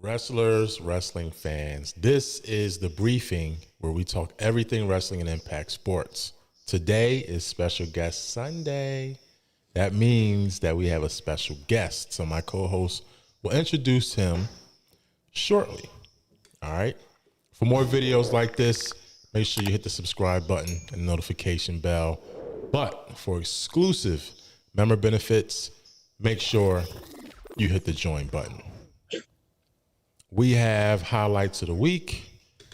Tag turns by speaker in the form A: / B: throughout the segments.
A: Wrestlers, wrestling fans, this is the briefing where we talk everything wrestling and Impact Sports. Today is Special Guest Sunday. That means that we have a special guest. So my co-host will introduce him shortly. All right. For more videos like this, make sure you hit the subscribe button and notification bell. But for exclusive member benefits, make sure you hit the join button. We have highlights of the week,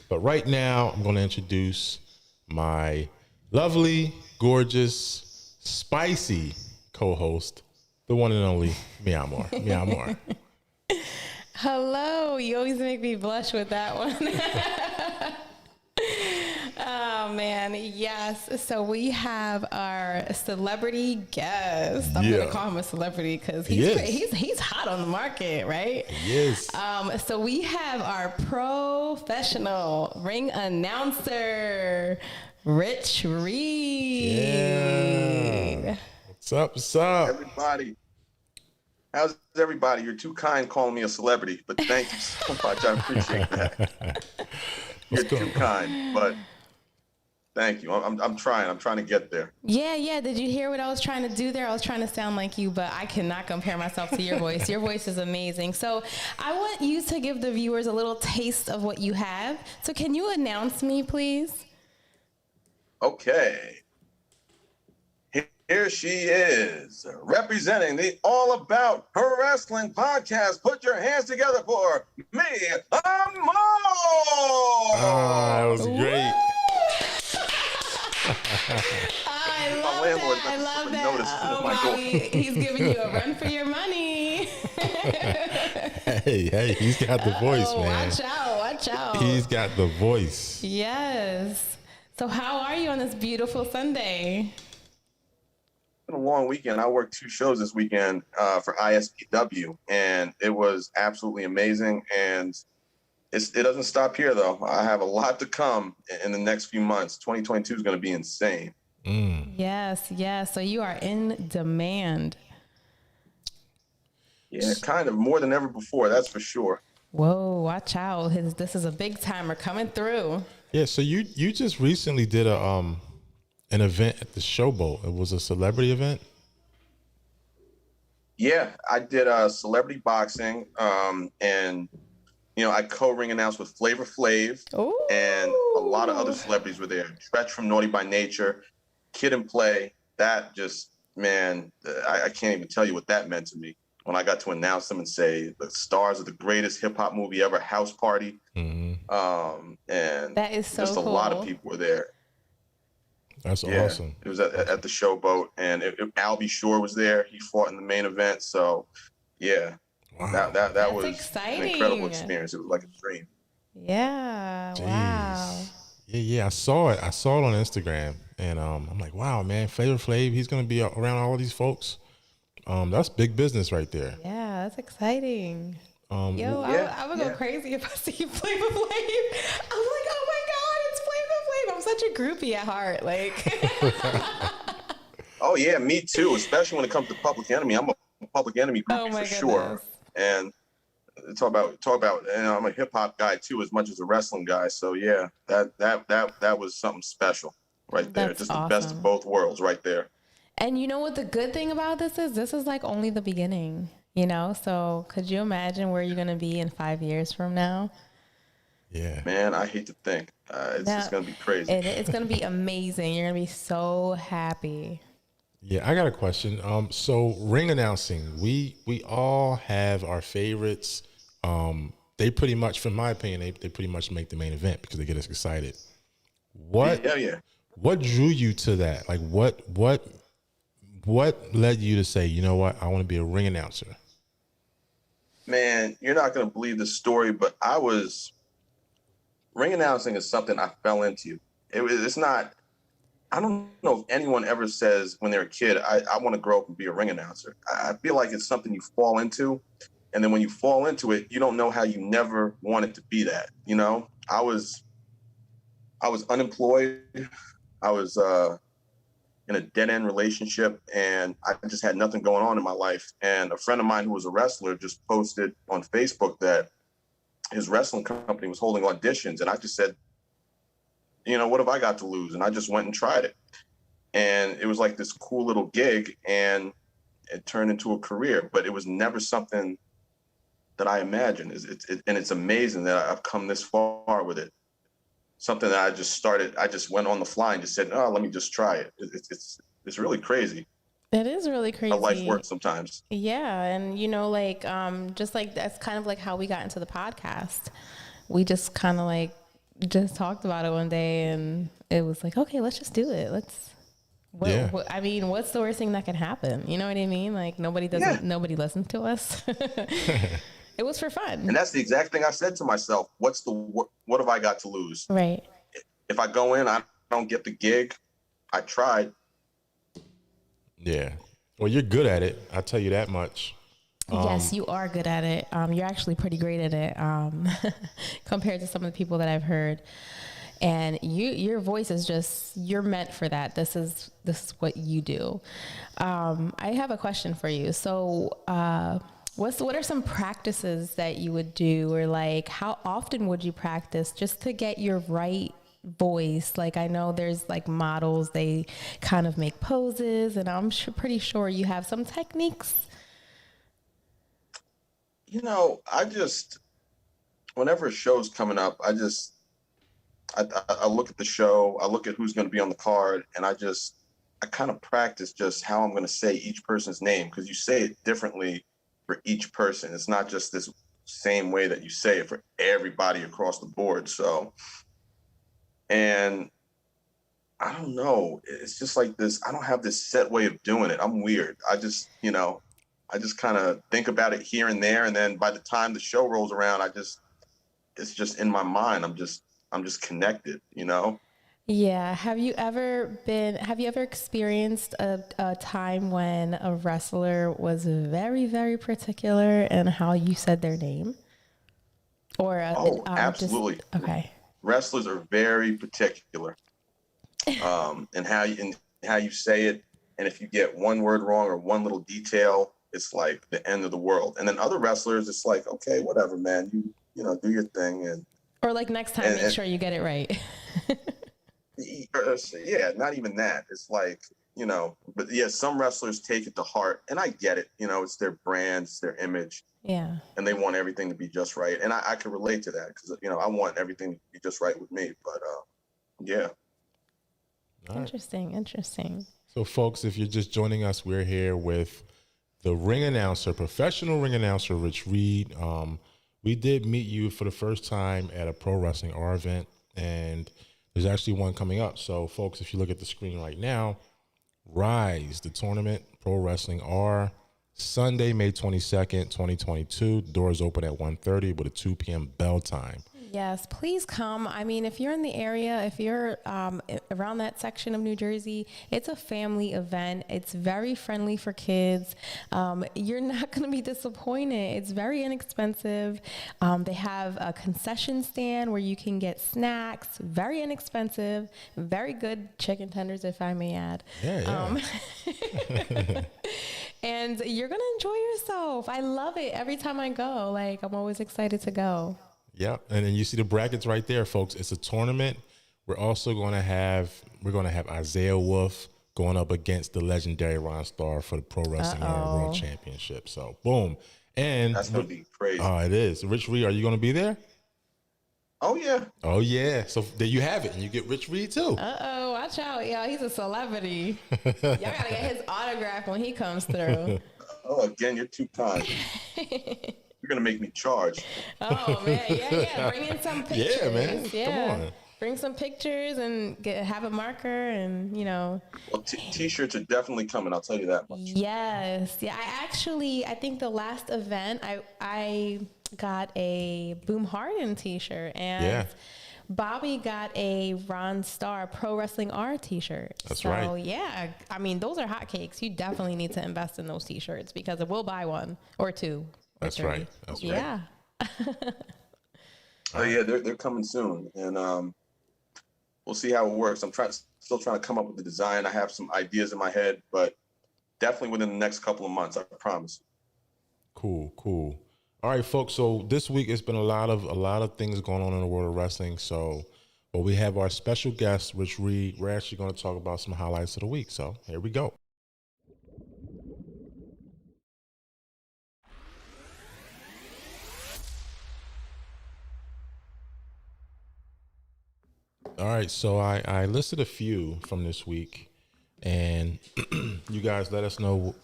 A: but right now I'm going to introduce my lovely, gorgeous, spicy co-host, the one and only Meow More. Meow More.
B: Hello. You always make me blush with that one. Oh, man. Yes. So we have our celebrity guest. I'm going to call him a celebrity because he's hot on the market, right?
A: Yes.
B: So we have our professional ring announcer, Rich Reed.
A: Yeah. What's up? What's up?
C: Everybody. How's everybody? You're too kind calling me a celebrity, but thank you so much. I appreciate that. You're too kind, but thank you. I'm trying. I'm trying to get there.
B: Yeah. Did you hear what I was trying to do there? I was trying to sound like you, but I cannot compare myself to your voice. Your voice is amazing. So I want you to give the viewers a little taste of what you have. So can you announce me, please?
C: Okay. Here she is, representing the All About Her Wrestling podcast. Put your hands together for me, Amor!
A: That was great.
B: I love that. Oh, wow. He's giving you a run for your money.
A: Hey, he's got the voice, man.
B: Watch out.
A: He's got the voice.
B: Yes. So how are you on this beautiful Sunday?
C: A long weekend. I worked 2 shows this weekend for ISPW, and it was absolutely amazing. And it doesn't stop here, though. I have a lot to come in the next few months. 2022 is going to be insane.
B: Yes. So you are in demand.
C: Yeah, kind of more than ever before. That's for sure.
B: Whoa, watch out. This is a big timer coming through.
A: Yeah. So you just recently did an event at the Showboat. It was a celebrity event. Yeah,
C: I did celebrity boxing, and I co-ring announced with Flavor Flav, and a lot of other celebrities were there. Stretch from Naughty by Nature, Kid and Play. That just, man, I can't even tell you what that meant to me when I got to announce them and say the stars of the greatest hip hop movie ever, House Party. Mm-hmm. And that is so just cool. A lot of people were there.
A: That's awesome.
C: It was at the Showboat, and Albie Shore was there. He fought in the main event. So, yeah, wow. that was exciting. An incredible experience. It was like a dream.
B: Yeah. Jeez. Wow.
A: Yeah. I saw it. On Instagram, and I'm like, wow, man, Flavor Flav, he's gonna be around all of these folks. That's big business right there.
B: Yeah, that's exciting. I would go crazy if I see Flavor Flav. I'm like, oh my God, it's Flavor Flav. I'm such a groupie at heart. Like.
C: Oh yeah, me too. Especially when it comes to Public Enemy. I'm a Public Enemy groupie for sure. And talk about. I'm a hip hop guy too, as much as a wrestling guy. So yeah, that was something special right there. Just awesome. The best of both worlds right there.
B: And you know what the good thing about this is? This is like only the beginning. So could you imagine where you're going to be in 5 years from now?
A: Yeah.
C: Man, I hate to think. It's going to be crazy.
B: It's going to be amazing. You're going to be so happy.
A: Yeah, I got a question. So ring announcing, we all have our favorites. They pretty much, from my opinion, they pretty much make the main event because they get us excited. What drew you to that? Like what led you to say, you know what, I want to be a ring announcer?
C: Man, you're not going to believe the story, but ring announcing is something I fell into. It's not, I don't know if anyone ever says when they're a kid, I want to grow up and be a ring announcer. I feel like it's something you fall into. And then when you fall into it, you don't know how you never wanted to be that. I was unemployed. I was in a dead-end relationship, and I just had nothing going on in my life. And a friend of mine who was a wrestler just posted on Facebook that his wrestling company was holding auditions, and I just said, you know, what have I got to lose? And I just went and tried it. And it was like this cool little gig, and it turned into a career, but it was never something that I imagined. And it's amazing that I've come this far with it. Something that I just went on the fly and just said, oh, let me just try it. It's really crazy.
B: It is really crazy.
C: How life works sometimes.
B: Yeah. And, you know, like, just like, that's kind of like how we got into the podcast. We just kind of like, just talked about it one day, and it was like, okay, let's just do it. I mean, what's the worst thing that can happen? You know what I mean? Like, nobody listens to us. It was for fun.
C: And that's the exact thing I said to myself. What have I got to lose?
B: Right.
C: If I go in, I don't get the gig. I tried.
A: Yeah. Well, you're good at it. I'll tell you that much.
B: Yes, you are good at it. You're actually pretty great at it compared to some of the people that I've heard. And your voice is just, you're meant for that. This is what you do. I have a question for you. So what are some practices that you would do, or like how often would you practice just to get your right voice? Like, I know there's like models, they kind of make poses, and I'm pretty sure you have some techniques.
C: You know, whenever a show's coming up, I look at the show, I look at who's going to be on the card, and I kind of practice just how I'm going to say each person's name, because you say it differently for each person. It's not just this same way that you say it for everybody across the board. So, and I don't know, it's just like this, I don't have this set way of doing it. I'm weird. I just kind of think about it here and there, and then by the time the show rolls around, it's just in my mind. I'm just connected, you know?
B: Yeah. Have you ever experienced a time when a wrestler was very, very particular in how you said their name? Or
C: absolutely.
B: Okay.
C: Wrestlers are very particular, and how you say it. And if you get one word wrong or one little detail, it's like the end of the world. And then other wrestlers, it's like, okay, whatever, man, you know, do your thing. Or
B: like next time, make sure you get it right.
C: Yeah, not even that. It's like, you know, but yeah, some wrestlers take it to heart, and I get it. You know, it's their brand, it's their image.
B: Yeah.
C: And they want everything to be just right. And I can relate to that, because, you know, I want everything to be just right with me. But yeah.
A: All right.
B: Interesting.
A: So, folks, if you're just joining us, we're here with the ring announcer, professional ring announcer, Rich Reed. We did meet you for the first time at a Pro Wrestling R event, and there's actually one coming up. So, folks, if you look at the screen right now, Rise, the tournament, Pro Wrestling R, Sunday, May 22nd, 2022. Doors open at 1:30 with a 2 p.m. bell time.
B: Yes, please come. I mean, if you're in the area, if you're around that section of New Jersey, it's a family event. It's very friendly for kids. You're not going to be disappointed. It's very inexpensive. They have a concession stand where you can get snacks, very inexpensive, very good chicken tenders, if I may add.
A: Yeah.
B: And you're going to enjoy yourself. I love it every time I go. Like, I'm always excited to go.
A: Yeah, and then you see the brackets right there, folks. It's a tournament. We're also going to have Isaiah Wolf going up against the legendary Ron Starr for the Pro Wrestling World Championship. So, boom. And
C: that's going to be crazy.
A: Oh, it is. Rich Reed, are you going to be there?
C: Oh, yeah.
A: Oh, yeah. So there you have it. And you get Rich Reed, too.
B: Uh-oh, watch out. Yo, he's a celebrity. Y'all got to get his autograph when he comes through.
C: Oh, again, you're too kind. You're going to make me charge.
B: Oh, man. Yeah. Bring in some pictures.
A: Yeah, man. Come on.
B: Bring some pictures and have a marker and, you know.
C: Well, T-shirts are definitely coming. I'll tell you that much.
B: Yes. Yeah, I think the last event, I got a Boom Harden T-shirt. And Bobby got a Ron Starr Pro Wrestling R T-shirt.
A: That's right.
B: So, yeah. I mean, those are hotcakes. You definitely need to invest in those T-shirts because we'll buy one or two.
A: That's right. That's right.
B: Yeah.
C: Oh yeah, they're coming soon, and we'll see how it works. I'm still trying to come up with the design. I have some ideas in my head, but definitely within the next couple of months, I promise.
A: Cool. All right, folks. So this week it's been a lot of things going on in the world of wrestling. So, but we have our special guest, Rich Reed. We're actually going to talk about some highlights of the week. So here we go. All right, so I listed a few from this week, and you guys let us know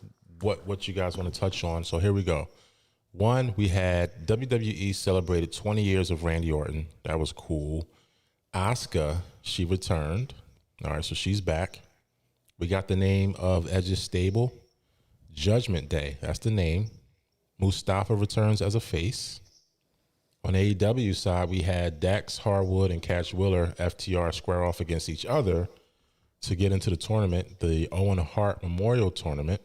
A: what you guys want to touch on. So here we go. One, we had WWE celebrated 20 years of Randy Orton. That was cool. Asuka, she returned. All right, so she's back. We got the name of Edge's stable. Judgment Day, that's the name. Mustafa returns as a face. On AEW side, we had Dax Harwood and Cash Wheeler, FTR, square off against each other to get into the tournament, the Owen Hart Memorial Tournament,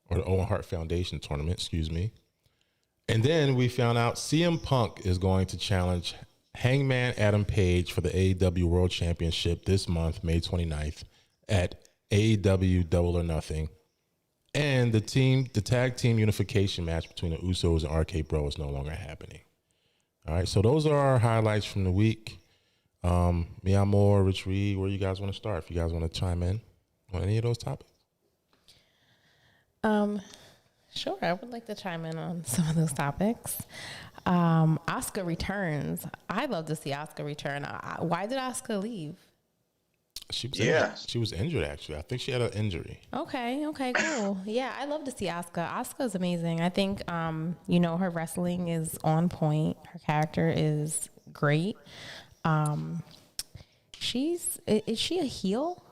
A: or the Owen Hart Foundation Tournament, excuse me. And then we found out CM Punk is going to challenge Hangman Adam Page for the AEW World Championship this month, May 29th, at AEW Double or Nothing. And the tag team unification match between the Usos and RK Bro is no longer happening. All right, so those are our highlights from the week. Mia Moore, Rich Reed, where you guys want to start? If you guys want to chime in on any of those topics.
B: Sure, I would like to chime in on some of those topics. Asuka returns. I'd love to see Asuka return. Why did Asuka leave?
A: She was injured. She was injured, actually. I think she had an injury.
B: Okay, cool. Yeah, I love to see Asuka. Asuka's amazing. I think, her wrestling is on point. Her character is great. Is she a heel?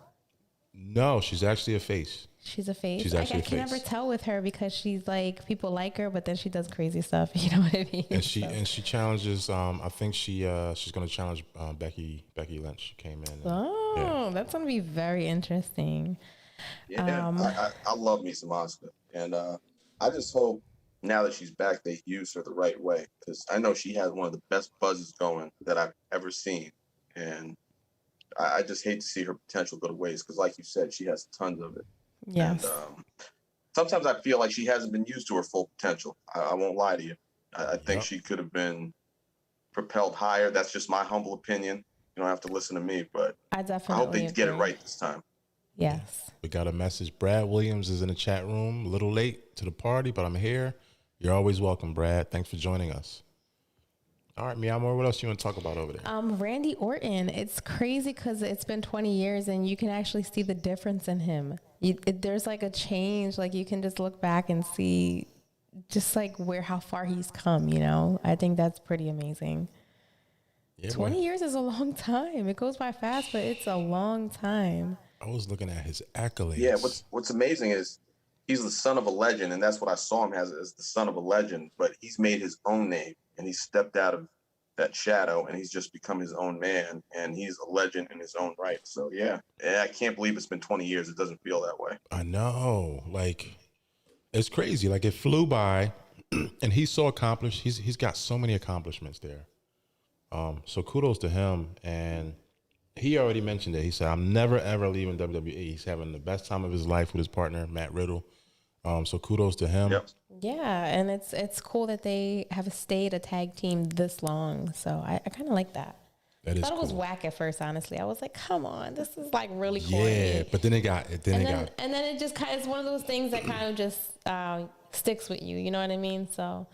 A: No, she's actually a face.
B: She's a face.
A: She's actually
B: I can never tell with her because she's like, people like her, but then she does crazy stuff. You know what I mean?
A: And she challenges. I think she's going to challenge Becky Lynch. She came in.
B: That's going to be very interesting.
C: Yeah, I love me some Asuka, and I just hope now that she's back they use her the right way, because I know she has one of the best buzzes going that I've ever seen, and I just hate to see her potential go to waste, because like you said, she has tons of it.
B: Yes.
C: And sometimes I feel like she hasn't been used to her full potential. I won't lie to you. I think she could have been propelled higher. That's just my humble opinion. You don't have to listen to me, but I hope they get it right this time.
B: Yes.
A: We got a message. Brad Williams is in the chat room. A little late to the party, but I'm here. You're always welcome, Brad. Thanks for joining us. All right, Mia Moore, what else you want to talk about over there?
B: Randy Orton. It's crazy because it's been 20 years and you can actually see the difference in him. There's like a change. Like you can just look back and see just like how far he's come, I think that's pretty amazing. Yeah, 20 years is a long time. It goes by fast, but it's a long time.
A: I was looking at his accolades.
C: Yeah, what's amazing is he's the son of a legend, and that's what I saw him as the son of a legend, but he's made his own name. And he stepped out of that shadow, and he's just become his own man, and he's a legend in his own right. So yeah, I can't believe it's been 20 years. It doesn't feel that way.
A: I know, like it's crazy. Like it flew by, and he's so accomplished. He's got so many accomplishments there. So kudos to him. And he already mentioned it. He said, "I'm never ever leaving WWE." He's having the best time of his life with his partner Matt Riddle. So kudos to him.
C: Yep.
B: Yeah, and it's cool that they have stayed a tag team this long. So I kind of like that.
A: That is
B: I thought
A: cool.
B: It was whack at first, honestly. I was like, come on, this is like really corny.
A: Yeah, but then it got.
B: And then it just it's one of those things that kind of just sticks with you. You know what I mean? So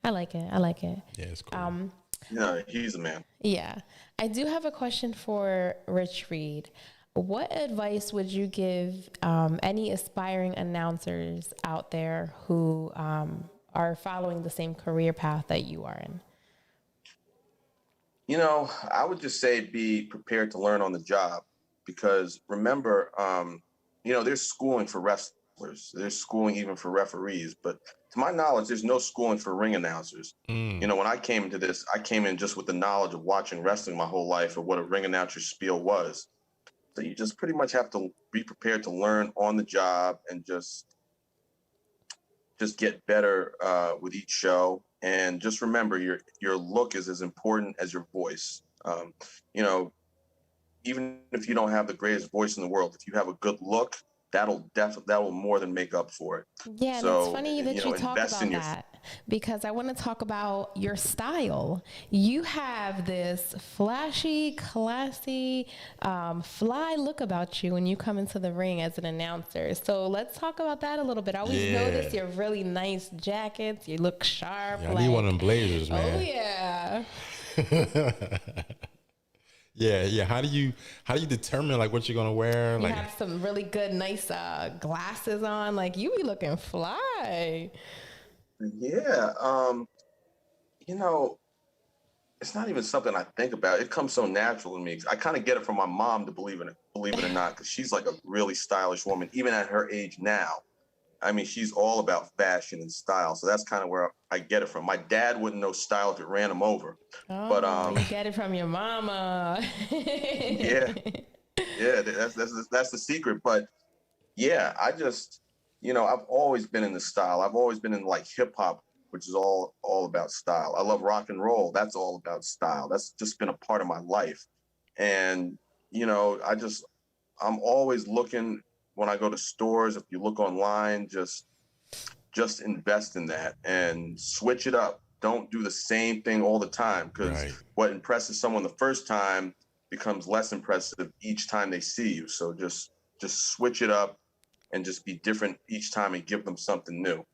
B: I like it.
A: Yeah, it's cool.
C: Yeah, he's a man.
B: Yeah, I do have a question for Rich Reed. What advice would you give any aspiring announcers out there who are following the same career path that you are in?
C: I would just say be prepared to learn on the job, because remember, there's schooling for wrestlers. There's schooling even for referees. But to my knowledge, there's no schooling for ring announcers. When I came into this, I came in just with the knowledge of watching wrestling my whole life, of what a ring announcer spiel was. So you just pretty much have to be prepared to learn on the job and just get better with each show. And just remember, your look is as important as your voice. Even if you don't have the greatest voice in the world, if you have a good look, that will more than make up for it.
B: Yeah, so, it's funny that you talk about that. because I want to talk about your style. You have this flashy, classy, fly look about you when you come into the ring as an announcer. So let's talk about that a little bit. I always notice your really nice jackets. You look sharp.
A: Yeah, I need one of them blazers, man.
B: Oh yeah.
A: Yeah. How do you determine like what you're gonna wear?
B: You
A: Like,
B: have some really good, nice glasses on. Like you be looking fly.
C: Yeah. You know, it's not even something I think about. It comes so natural to me. I kind of get it from my mom, to believe it or not, because she's like a really stylish woman, even at her age now. I mean, she's all about fashion and style. So that's kind of where I get it from. My dad wouldn't know style if it ran him over.
B: Oh,
C: But
B: you get it from your mama.
C: yeah, that's the secret. But yeah, I just, I've always been in the style. I've always been in like hip hop, which is all about style. I love rock and roll. That's all about style. That's just been a part of my life. And, I'm always looking when I go to stores. If you look online, just invest in that and switch it up. Don't do the same thing all the time, because what impresses someone the first time becomes less impressive each time they see you. So just switch it up and just be different each time and give them something new.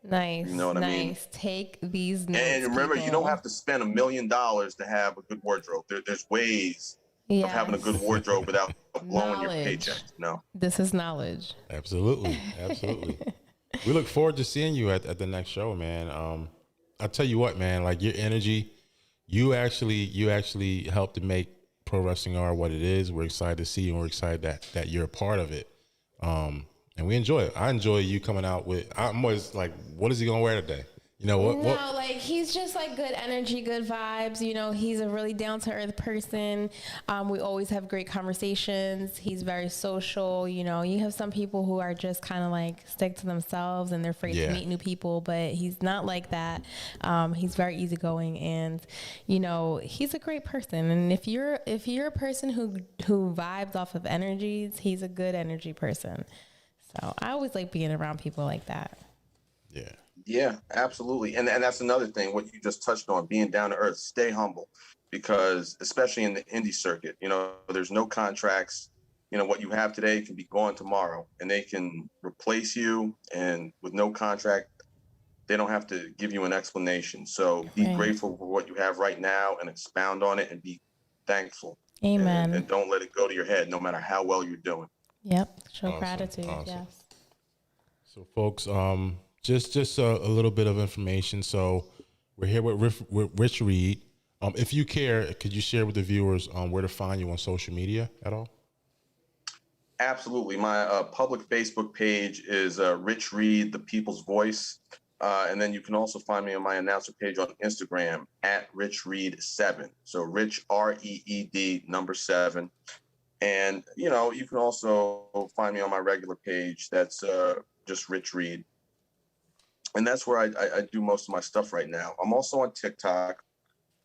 B: Nice.
C: You know what I mean?
B: Take these notes.
C: And remember,
B: people.
C: you don't have to spend $1 million to have a good wardrobe. There's ways of having a good wardrobe without blowing your paycheck. No.
B: This is knowledge.
A: Absolutely. We look forward to seeing you at the next show, man. I'll tell you what, man, like your energy, you actually helped to make Pro Wrestling R what it is. We're excited to see you, and we're excited that you're a part of it. And we enjoy it. I enjoy you coming out with, I'm always like, what is he going to wear today? You know what?
B: No, like he's just like good energy, good vibes. He's a really down to earth person. We always have great conversations. He's very social. You have some people who are just kind of like stick to themselves and they're afraid to meet new people, but he's not like that. He's very easygoing, and he's a great person. And if you're a person who vibes off of energies, he's a good energy person. So I always like being around people like that.
A: Yeah.
C: Yeah, absolutely. And that's another thing, what you just touched on, being down to earth, stay humble, because especially in the indie circuit, there's no contracts. What you have today can be gone tomorrow, and they can replace you, and with no contract, they don't have to give you an explanation. So be grateful for what you have right now and expound on it and be thankful.
B: Amen.
C: And don't let it go to your head, no matter how well you're doing.
B: Yep. Show gratitude.
A: Awesome.
B: Yes.
A: So folks, just a little bit of information. So we're here with Rich Reed. If you care, could you share with the viewers where to find you on social media at all?
C: Absolutely. My public Facebook page is Rich Reed, the People's Voice. And then you can also find me on my announcer page on Instagram at Rich Reed 7. So Rich REED 7. And, you can also find me on my regular page. That's just Rich Reed. And that's where I do most of my stuff right now. I'm also on TikTok.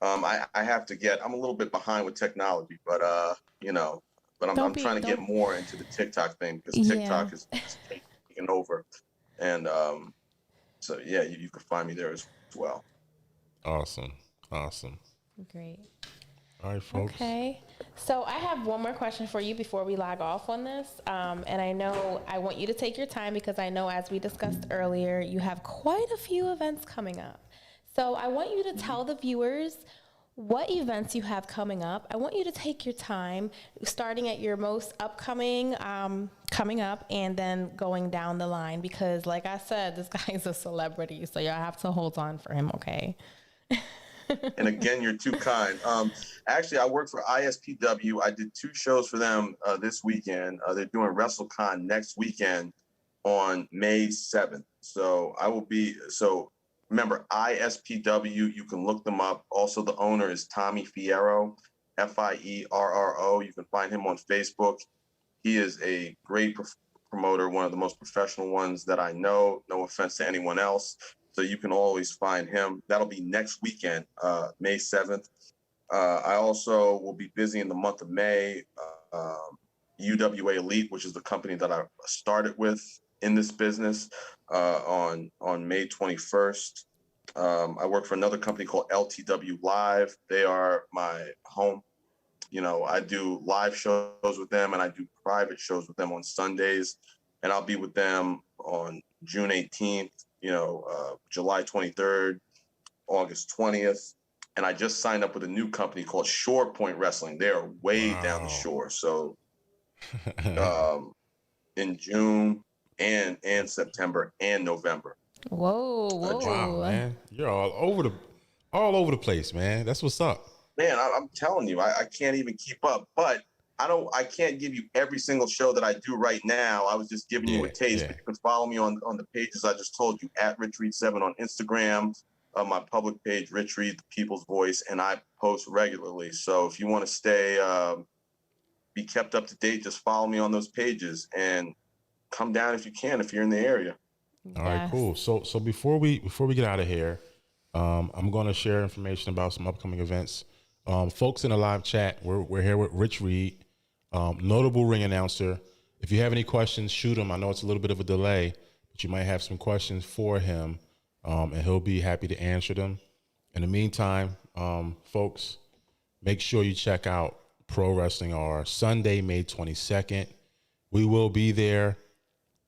C: I have to I'm a little bit behind with technology, but I'm trying to get more into the TikTok thing, because TikTok is taking over. And so, yeah, you can find me there as well.
A: Awesome.
B: Great.
A: All right, folks.
B: Okay. So I have one more question for you before we log off on this. And I know I want you to take your time, because I know, as we discussed earlier, you have quite a few events coming up. So I want you to tell the viewers what events you have coming up. I want you to take your time, starting at your most upcoming, coming up, and then going down the line, because like I said, this guy is a celebrity. So y'all have to hold on for him. Okay.
C: And again, you're too kind. Actually, I work for ISPW. I did 2 shows for them this weekend. They're doing WrestleCon next weekend on May 7th. So remember, ISPW, you can look them up. Also, the owner is Tommy Fierro, Fierro. You can find him on Facebook. He is a great promoter, one of the most professional ones that I know. No offense to anyone else. So you can always find him. That'll be next weekend, May 7th. I also will be busy in the month of May. UWA Elite, which is the company that I started with, in this business on May 21st. I work for another company called LTW Live. They are my home. I do live shows with them, and I do private shows with them on Sundays. And I'll be with them on June 18th, July 23rd, August 20th. And I just signed up with a new company called Shore Point Wrestling. They are way down the shore. So in June and September and November.
B: Whoa.
A: Wow, man. You're all over the place, man. That's what's up.
C: Man, I'm telling you, I can't even keep up. But I can't give you every single show that I do right now. I was just giving you a taste. But you can follow me on the pages I just told you, at Rich Reed 7 on Instagram, my public page, Rich Reed, the People's Voice, and I post regularly. So if you want to stay, be kept up to date, just follow me on those pages and come down if you can, if you're in the area.
A: All right, cool. So before we get out of here, I'm going to share information about some upcoming events. Folks in the live chat, we're here with Rich Reed, notable ring announcer. If you have any questions, shoot him. I know it's a little bit of a delay, but you might have some questions for him, and he'll be happy to answer them. In the meantime, folks, make sure you check out Pro Wrestling R, Sunday, May 22nd. We will be there.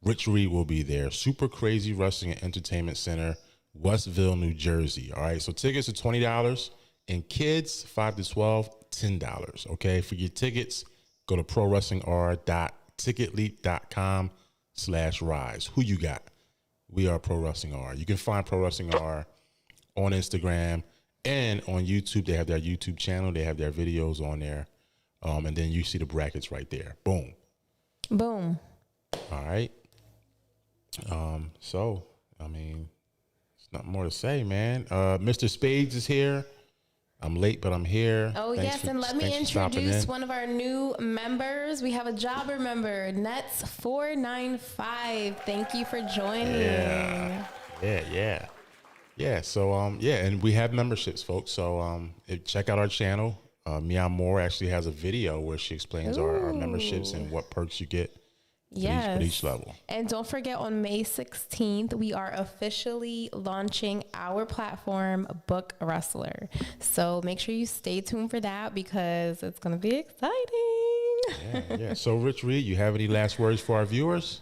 A: Rich Reed will be there. Super Crazy Wrestling and Entertainment Center, Westville, New Jersey. All right, so tickets are $20, and kids 5 to 12, $10. Okay, for your tickets, go to prowrestlinr.ticketleap.com/rise. Who you got? We are Pro Wrestling R. You can find Pro Wrestling R on Instagram and on YouTube. They have their YouTube channel. They have their videos on there, and then you see the brackets right there. Boom.
B: Boom.
A: All right. So, I mean, there's nothing more to say, man. Mr. Spades is here. I'm late, but I'm here.
B: Oh, yes, and let me introduce one of our new members. We have a jobber member, Nets495. Thank you for joining.
A: Yeah. So, and we have memberships, folks. So, check out our channel. Meow Moore actually has a video where she explains our memberships and what perks you get. Yes. For each level.
B: And don't forget, on May 16th, we are officially launching our platform, Book Wrestler. So make sure you stay tuned for that because it's going to be exciting.
A: Yeah. So, Rich Reed, you have any last words for our viewers?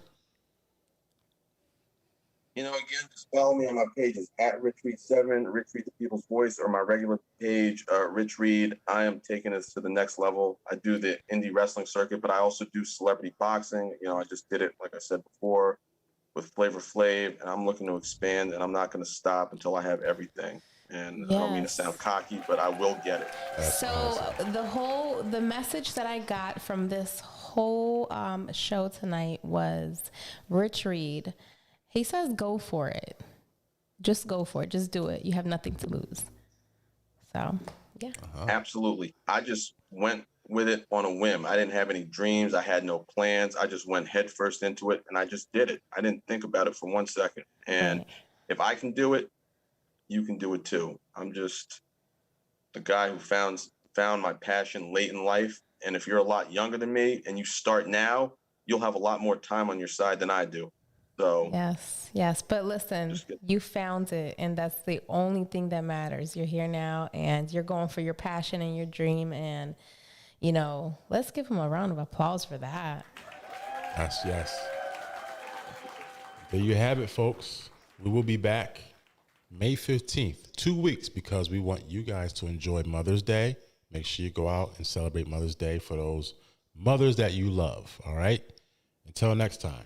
C: Again, just follow me on my pages, at Rich Reed 7, Rich Reed the People's Voice, or my regular page, Rich Reed. I am taking this to the next level. I do the indie wrestling circuit, but I also do celebrity boxing. I just did it, like I said before, with Flavor Flav, and I'm looking to expand, and I'm not going to stop until I have everything. And I don't mean to sound cocky, but I will get it.
B: That's awesome. The message that I got from this whole show tonight was Rich Reed. He says, go for it. Just go for it. Just do it. You have nothing to lose. So, yeah.
C: Absolutely. I just went with it on a whim. I didn't have any dreams. I had no plans. I just went head first into it, and I just did it. I didn't think about it for 1 second. And if I can do it, you can do it too. I'm just the guy who found my passion late in life. And if you're a lot younger than me and you start now, you'll have a lot more time on your side than I do. So
B: yes. But listen, you found it, and that's the only thing that matters. You're here now, and you're going for your passion and your dream. And, let's give him a round of applause for that.
A: Yes. There you have it, folks. We will be back May 15th, 2 weeks, because we want you guys to enjoy Mother's Day. Make sure you go out and celebrate Mother's Day for those mothers that you love. All right. Until next time.